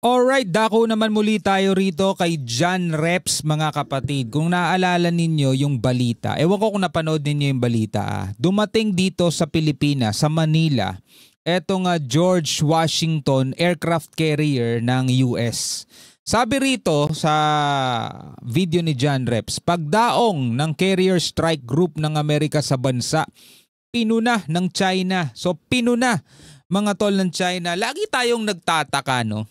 Alright, dako naman muli tayo rito kay John Reps mga kapatid. Kung naaalala ninyo yung balita, ewan ko kung napanood ninyo yung balita. Dumating dito sa Pilipinas, sa Manila, etong George Washington aircraft carrier ng US. Sabi rito sa video ni John Reps, pagdaong ng carrier strike group ng Amerika sa bansa, pinuna ng China. So pinuna mga tol ng China. Lagi tayong nagtataka, no?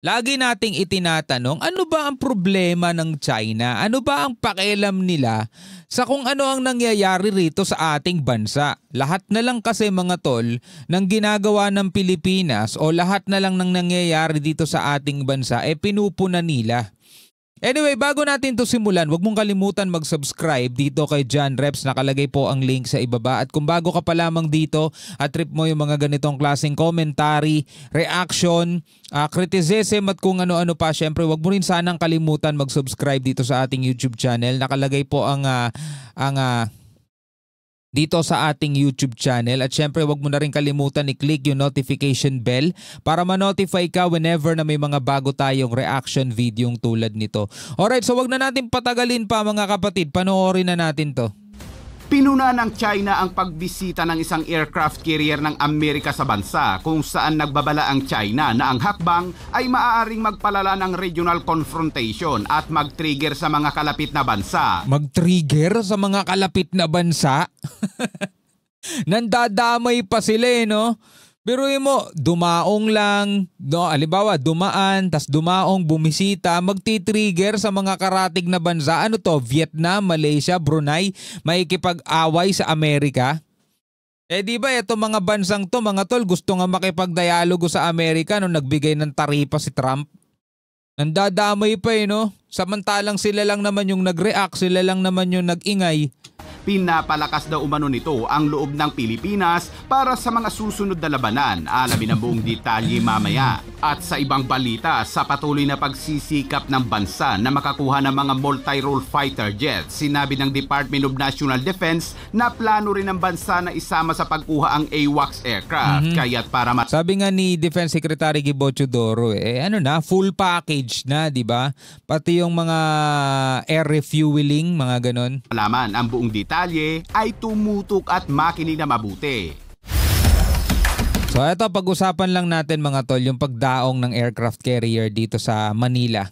Lagi nating itinatanong, ano ba ang problema ng China? Ano ba ang pakialam nila sa kung ano ang nangyayari rito sa ating bansa? Lahat na lang kasi mga tol ng ginagawa ng Pilipinas o lahat na lang ng nangyayari dito sa ating bansa pinupuna nila. Anyway, bago natin to simulan, huwag mong kalimutan mag-subscribe dito kay John Reps. Nakalagay po ang link sa ibaba. At kung bago ka pa lamang dito at trip mo yung mga ganitong klaseng commentary, reaction, criticism at kung ano-ano pa, syempre huwag mo rin sanang kalimutan mag-subscribe dito sa ating YouTube channel. Nakalagay po ang dito sa ating YouTube channel at syempre wag mo na rin kalimutan i-click yung notification bell para ma-notify ka whenever na may mga bago tayong reaction video tulad nito. Alright, so wag na natin patagalin pa mga kapatid, panoorin na natin to. Pinuna ng China ang pagbisita ng isang aircraft carrier ng Amerika sa bansa kung saan nagbabala ang China na ang hakbang ay maaaring magpalala ng regional confrontation at mag-trigger sa mga kalapit na bansa. Mag-trigger sa mga kalapit na bansa? Nandadamay pa sila no? Biruin mo, dumaong lang, no, halimbawa dumaan, tas dumaong bumisita, magti-trigger sa mga karatig na bansa. Ano to? Vietnam, Malaysia, Brunei, makikipag-away sa Amerika? Di ba ito mga bansang to, mga tol, gusto nga makipag-dialogo sa Amerika nung nagbigay ng taripa si Trump? Nandadamay pa no? Samantalang sila lang naman yung nag-react, sila lang naman yung nag-ingay. Pinapalakas daw umano nito ang loob ng Pilipinas para sa mga susunod na labanan. Alamin ang buong detalye mamaya. At sa ibang balita, sa patuloy na pagsisikap ng bansa na makakuha ng mga multi-role fighter jets, sinabi ng Department of National Defense na plano rin ng bansa na isama sa pagkuha ang AWACS aircraft. Kaya't para sabi nga ni Defense Secretary Gibo Teodoro, full package na, di ba? Pati yung mga air refueling, mga ganon. Malaman ang buong detalye ay tumutok at makinig na mabuti. So ito, pag-usapan lang natin mga tol yung pagdaong ng aircraft carrier dito sa Manila.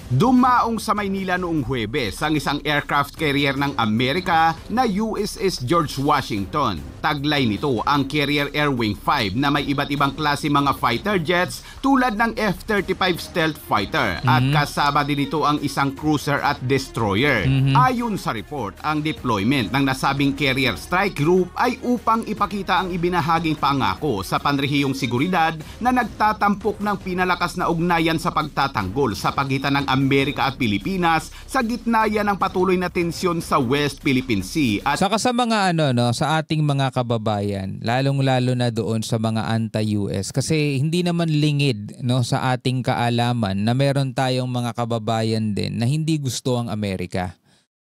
Dumaong sa Maynila noong Huwebes ang isang aircraft carrier ng Amerika na USS George Washington. Taglay nito ang Carrier Air Wing 5 na may iba't ibang klase mga fighter jets tulad ng F-35 stealth fighter at kasama din ito ang isang cruiser at destroyer. Ayon sa report, ang deployment ng nasabing carrier strike group ay upang ipakita ang ibinahaging pangako sa panrehiyong seguridad na nagtatampok ng pinalakas na ugnayan sa pagtatanggol sa pagitan ng Amerika at Pilipinas sa gitna yan ng patuloy na tensyon sa West Philippine Sea. At saka sa mga sa ating mga kababayan, lalong-lalo na doon sa mga anti-US kasi hindi naman lingid sa ating kaalaman na meron tayong mga kababayan din na hindi gusto ang Amerika.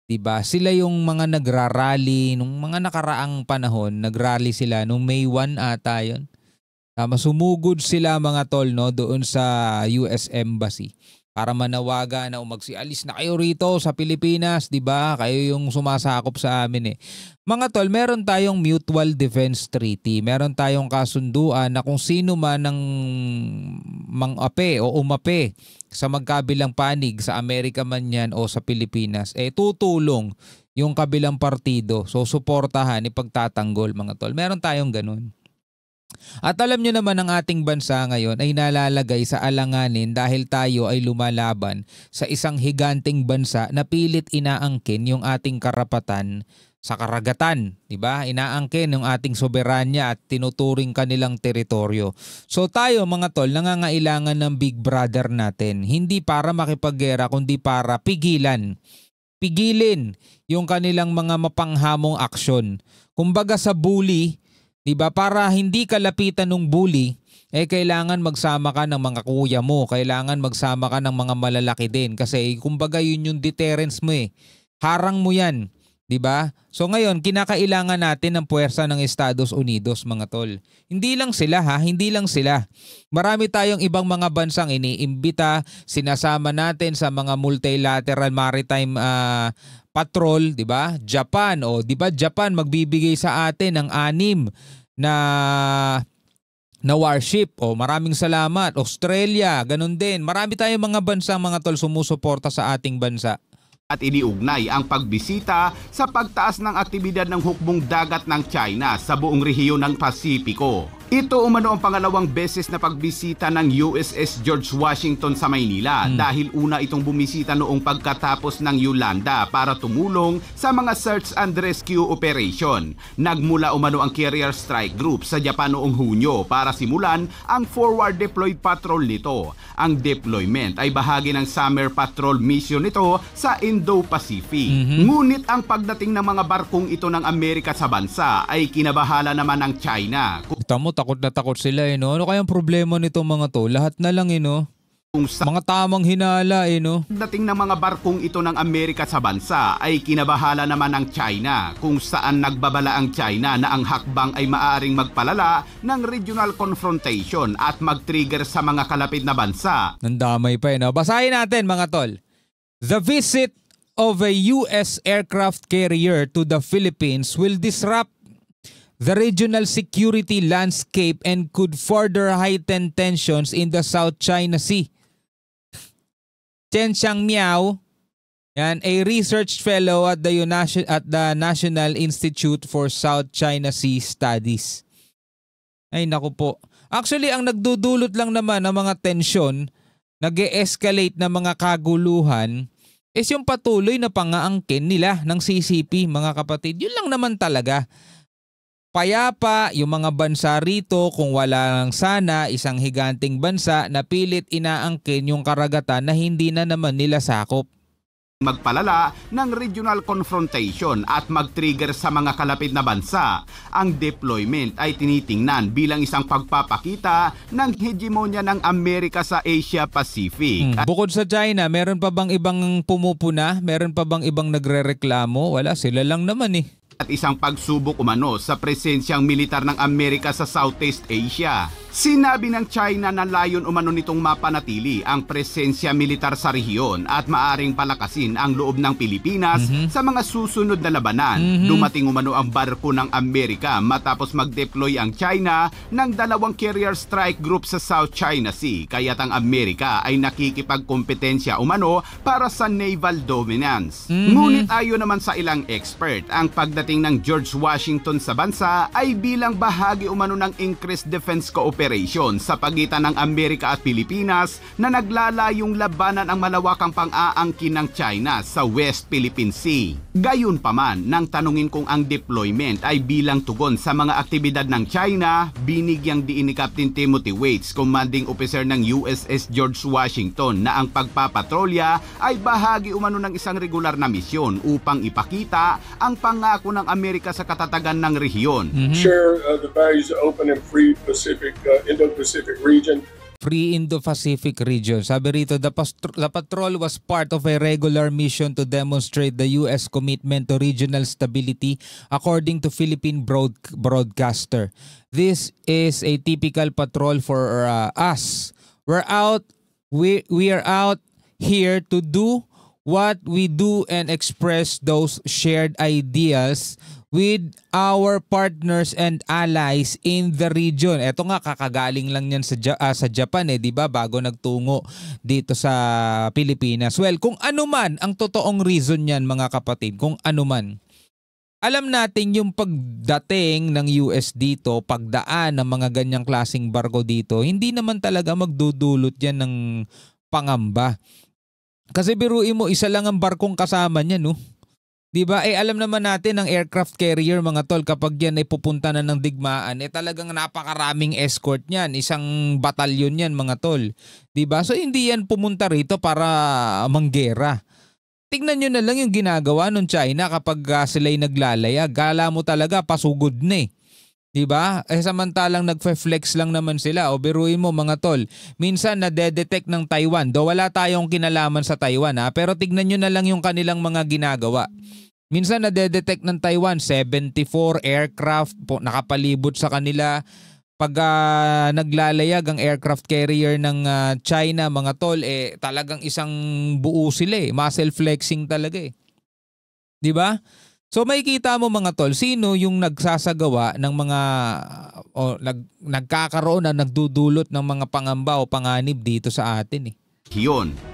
'Di ba? Sila yung mga nagrarally nung mga nakaraang panahon, nagrally sila nung May 1 ata 'yon. Sumugod sila mga tol doon sa US Embassy para manawagan na magsialis na kayo rito sa Pilipinas, 'di ba? Kayo yung sumasakop sa amin Mga tol, meron tayong Mutual Defense Treaty. Meron tayong kasunduan na kung sino man ang mang-ape o umape sa magkabilang panig sa Amerika man yan o sa Pilipinas, tutulong yung kabilang partido. So suportahan, ipagtatanggol mga tol. Meron tayong ganun. At alam nyo naman ang ating bansa ngayon ay nalalagay sa alanganin dahil tayo ay lumalaban sa isang higanteng bansa na pilit inaangkin yung ating karapatan sa karagatan, 'di ba? Inaangkin yung ating soberanya at tinuturing kanilang teritoryo. So tayo mga tol, nangangailangan ng Big Brother natin, hindi para makipaggera kundi para pigilin yung kanilang mga mapanghamong aksyon. Kumbaga sa bully, 'di ba? Para hindi ka lapitan ng bully, kailangan magsama ka ng mga kuya mo, kailangan magsama ka ng mga malalaki din kasi kumbaga yun yung deterrence mo Harang mo 'yan. 'Di ba? So ngayon, kinakailangan natin ng puwersa ng Estados Unidos, mga tol. Hindi lang sila ha, hindi lang sila. Marami tayong ibang mga bansang iniimbita, sinasama natin sa mga multilateral maritime patrol, 'di ba? Japan, 'di ba? Japan magbibigay sa atin ng 6 na warship. Maraming salamat. Australia, ganun din. Marami tayong mga bansa, mga tol, sumusuporta sa ating bansa. At iniugnay ang pagbisita sa pagtaas ng aktibidad ng hukbong dagat ng China sa buong rehiyon ng Pasipiko. Ito umano ang pangalawang beses na pagbisita ng USS George Washington sa Maynila dahil una itong bumisita noong pagkatapos ng Yolanda para tumulong sa mga search and rescue operation. Nagmula umano ang Carrier Strike Group sa Japan noong Hunyo para simulan ang forward deployed patrol nito. Ang deployment ay bahagi ng summer patrol mission nito sa Indo-Pacific. Ngunit ang pagdating ng mga barkong ito ng Amerika sa bansa ay kinabahala naman ng China. Tamo, takot na takot sila no? Ano kayang problema nito mga to? Lahat na lang no? Mga tamang hinala no? Dating ng mga barkong ito ng Amerika sa bansa ay kinabahala naman ng China kung saan nagbabala ang China na ang hakbang ay maaaring magpalala ng regional confrontation at mag-trigger sa mga kalapit na bansa. Nandamay pa no? Basahin natin mga tol. The visit of a US aircraft carrier to the Philippines will disrupt the regional security landscape and could further heighten tensions in the South China Sea. Chen Xiangmiao, a research fellow at the National Institute for South China Sea Studies. Ay naku po. Actually, ang nagdudulot lang naman ng mga tensyon, nag-e-escalate na mga kaguluhan, is yung patuloy na pangaangkin nila ng CCP, mga kapatid. Yun lang naman talaga. Payapa yung mga bansa rito kung wala lang sana isang higanting bansa na pilit inaangkin yung karagatan na hindi na naman nila sakop. Magpalala ng regional confrontation at mag-trigger sa mga kalapit na bansa. Ang deployment ay tinitingnan bilang isang pagpapakita ng hegemonya ng Amerika sa Asia Pacific. Bukod sa China, meron pa bang ibang pumupuna? Meron pa bang ibang nagrereklamo? Wala, sila lang naman At isang pagsubok umano sa presensyang militar ng Amerika sa Southeast Asia. Sinabi ng China na layon umano nitong mapanatili ang presensya militar sa rehiyon at maaring palakasin ang loob ng Pilipinas sa mga susunod na labanan. Dumating umano ang barko ng Amerika matapos mag-deploy ang China ng 2 carrier strike group sa South China Sea, kaya't ang Amerika ay nakikipagkompetensya umano para sa naval dominance. Ngunit ayon naman sa ilang expert, ang pagdating ng George Washington sa bansa ay bilang bahagi umano ng increased defense cooperation sa pagitan ng Amerika at Pilipinas na naglalayong labanan ang malawakang pang-aangkin ng China sa West Philippine Sea. Gayunpaman, nang tanungin kung ang deployment ay bilang tugon sa mga aktibidad ng China, binigyang diin ni Captain Timothy Waits, commanding officer ng USS George Washington, na ang pagpapatrolya ay bahagi umano ng isang regular na misyon upang ipakita ang pangako ng Amerika sa katatagan ng rehiyon. Share the values of open and free Indo-Pacific region. Free Indo-Pacific region. Sabi rito, the patrol was part of a regular mission to demonstrate the U.S. commitment to regional stability, according to Philippine broadcaster. This is a typical patrol for us. We are out here to do what we do and express those shared ideals with our partners and allies in the region. Ito nga, kakagaling lang yan sa Japan di ba? Bago nagtungo dito sa Pilipinas. Well, kung ano man ang totoong reason yan, mga kapatid, kung ano man, alam natin yung pagdating ng US dito, pagdaan ng mga ganyang klaseng barko dito, hindi naman talaga magdudulot yan ng pangamba. Kasi biruin mo, isa lang ang barkong kasama niya, no? Diba? Alam naman natin ang aircraft carrier, mga tol, kapag yan ay pupunta na ng digmaan, talagang napakaraming escort niyan. Isang batalyon yan, mga tol. Diba? So hindi yan pumunta rito para manggera. Tingnan nyo na lang yung ginagawa ng China kapag sila'y naglalaya. Gala mo talaga, pasugod na Diba? Samantalang nagfe-flex lang naman sila. O biruin mo, mga tol, minsan nadedetect ng Taiwan. Do wala tayong kinalaman sa Taiwan, pero tignan nyo na lang yung kanilang mga ginagawa. Minsan nadedetect ng Taiwan 74 aircraft po nakapalibot sa kanila. Pag naglalayag ang aircraft carrier ng China, mga tol, talagang isang buo sila muscle flexing talaga 'Di ba? So makikita mo mga tol, sino yung nagsasagawa ng mga nagkakaroon na nagdudulot ng mga pangamba o panganib dito sa atin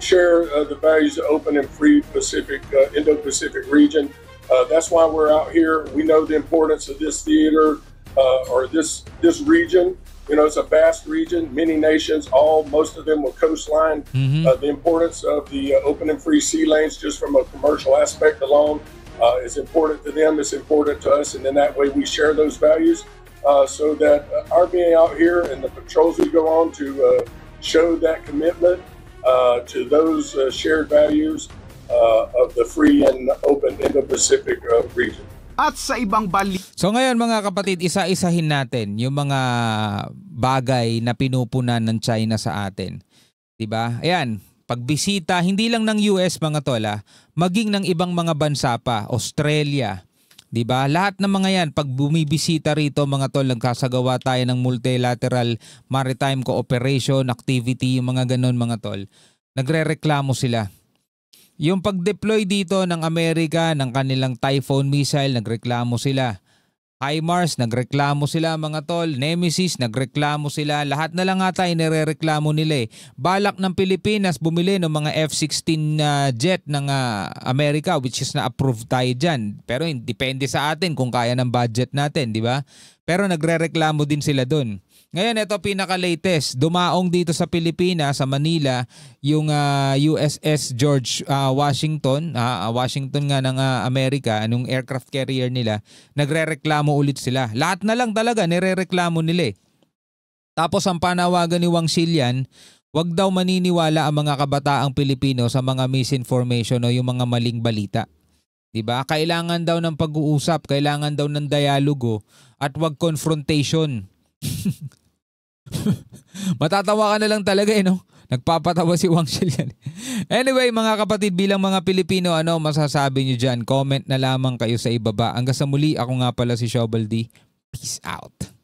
Share the values of open and free Pacific, Indo-Pacific region. That's why we're out here. We know the importance of this theater. Or this region, it's a vast region, many nations, most of them with coastline. The importance of the open and free sea lanes, just from a commercial aspect alone, is important to them. It's important to us, and then that way we share those values, so that our being out here and the patrols we go on to show that commitment to those shared values of the free and open Indo-Pacific region. At sa ibang So ngayon mga kapatid, isa-isahin natin yung mga bagay na pinupunan ng China sa atin. 'Di ba? Ayan, pagbisita hindi lang ng US mga tola, maging ng ibang mga bansa pa, Australia. 'Di ba? Lahat ng mga 'yan pag bumibisita rito mga tol, nagkasagawa tayo ng multilateral maritime cooperation activity, yung mga ganun mga tol. Nagrereklamo sila. Yung pag-deploy dito ng Amerika ng kanilang Typhoon missile, nagreklamo sila. HIMARS, nagreklamo sila mga tol. Nemesis, nagreklamo sila. Lahat na lang ata inirereklamo nila Balak ng Pilipinas bumili ng mga F-16 jet ng Amerika, which is na-approve tayo dyan. Pero depende sa atin kung kaya ng budget natin, di ba? Pero nagrereklamo din sila dun. Ngayon, ito pinaka-latest. Dumaong dito sa Pilipinas, sa Manila, yung USS George Washington. Washington nga ng Amerika, anong aircraft carrier nila. Nagrereklamo ulit sila. Lahat na lang talaga, nirereklamo nila Tapos ang panawagan ni Wang Xilian, wag daw maniniwala ang mga kabataang Pilipino sa mga misinformation o yung mga maling balita. Diba? Kailangan daw ng pag-uusap, kailangan daw ng dialogo at wag confrontation. Matatawa ka na lang talaga no? Nagpapatawa si Wang Xilian. Anyway mga kapatid, bilang mga Pilipino, ano masasabi nyo dyan? Comment na lamang kayo sa ibaba. Hanggang sa muli, ako nga pala si Shobal D. Peace out.